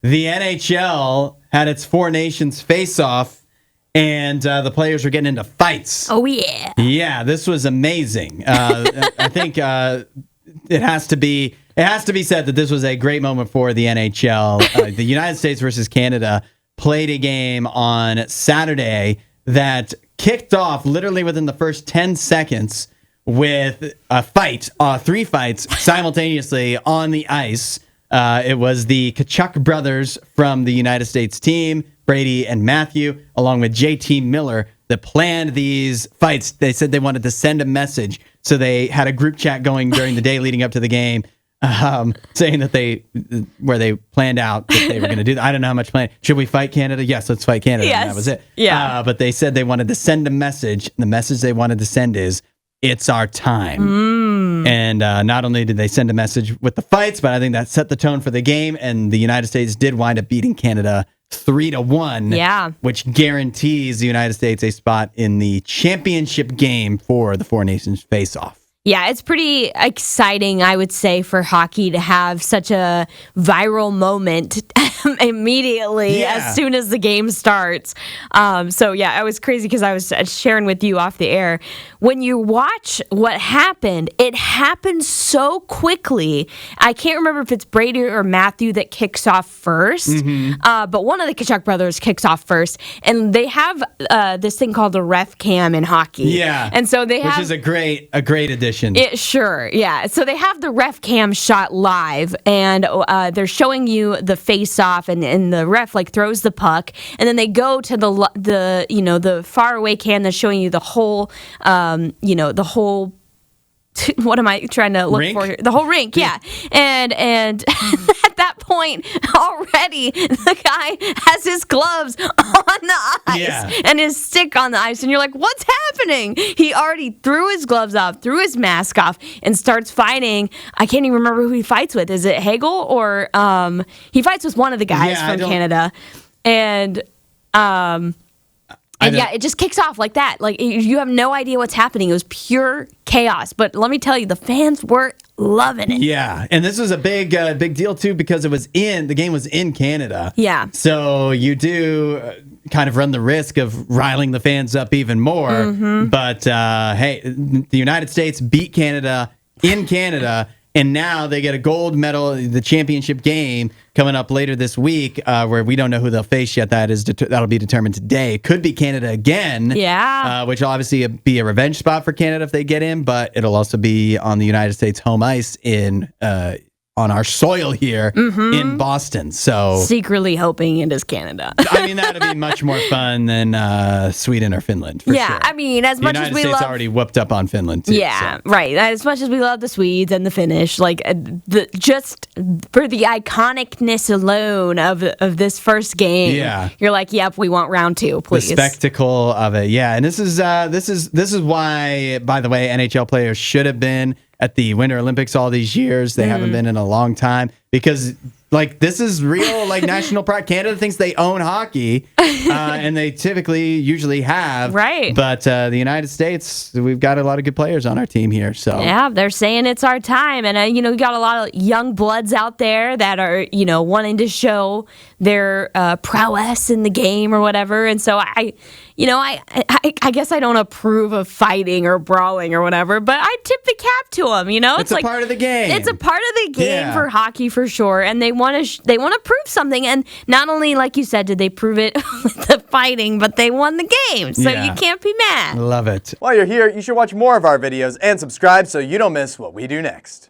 the NHL had its Four Nations Face-Off, and the players were getting into fights. Oh, yeah. Yeah, this was amazing. I think it has to be said that this was a great moment for the NHL. The United States versus Canada played a game on Saturday that kicked off literally within the first 10 seconds with a fight, 3 fights simultaneously on the ice. It was the Tkachuk brothers from the United States team, Brady and Matthew, along with JT Miller, that planned these fights. They said they wanted to send a message, so they had a group chat going during the day leading up to the game, saying that where they planned out that they were going to do that. I don't know how much plan. Should we fight Canada? Yes, let's fight Canada. Yes. And that was it. Yeah. But they said they wanted to send a message. The message they wanted to send is, it's our time. And not only did they send a message with the fights, but I think that set the tone for the game. And the United States did wind up beating Canada 3-1. Yeah. Which guarantees the United States a spot in the championship game for the Four Nations Face-Off. Yeah, it's pretty exciting, I would say, for hockey to have such a viral moment immediately as soon as the game starts. So, yeah, it was crazy because I was sharing with you off the air. When you watch what happened, it happened so quickly. I can't remember if it's Brady or Matthew that kicks off first, but one of the Tkachuk brothers kicks off first. And they have this thing called the ref cam in hockey. Yeah. And so they have... Which is a great addition. Sure, yeah. So they have the ref cam shot live, and they're showing you the face-off, and the ref throws the puck, and then they go to the far away cam that's showing you the whole the whole. What am I trying to look for here? The whole rink, yeah. And at that point, already the guy has his gloves on the ice and his stick on the ice. And you're like, what's happening? He already threw his gloves off, threw his mask off, and starts fighting. I can't even remember who he fights with. Is it Hagel or he fights with one of the guys from Canada. And it just kicks off like that. You have no idea what's happening. It was pure chaos. But let me tell you, the fans were loving it. Yeah, and this was a big deal too because the game was in Canada. Yeah. So you do kind of run the risk of riling the fans up even more. But hey, the United States beat Canada in Canada. And now they get a gold medal, the championship game coming up later this week, where we don't know who they'll face yet. That'll be determined today. It could be Canada again, which will obviously be a revenge spot for Canada if they get in, but it'll also be on the United States home ice on our soil here in Boston. So secretly hoping it is Canada. I mean, that'd be much more fun than Sweden or Finland, for sure. I mean, as much as we love... The United States already whooped up on Finland, too. Yeah, right. As much as we love the Swedes and the Finnish, just for the iconicness alone of this first game, you're like, yep, we want round 2, please. The spectacle of it, yeah. And this is why, by the way, NHL players should have been at the Winter Olympics all these years. They haven't been in a long time because this is real national pride. Canada thinks they own hockey, and they usually have. Right. But the United States, we've got a lot of good players on our team here. So yeah, they're saying it's our time, and we got a lot of young bloods out there that are wanting to show their prowess in the game or whatever. And so I guess I don't approve of fighting or brawling or whatever, but I tip the cap to them. It's a part of the game. It's a part of the game for hockey for sure, and they want to prove something. And not only, like you said, did they prove it with the fighting, but they won the game, so you can't be mad. Love it. While you're here, you should watch more of our videos and subscribe so you don't miss what we do next.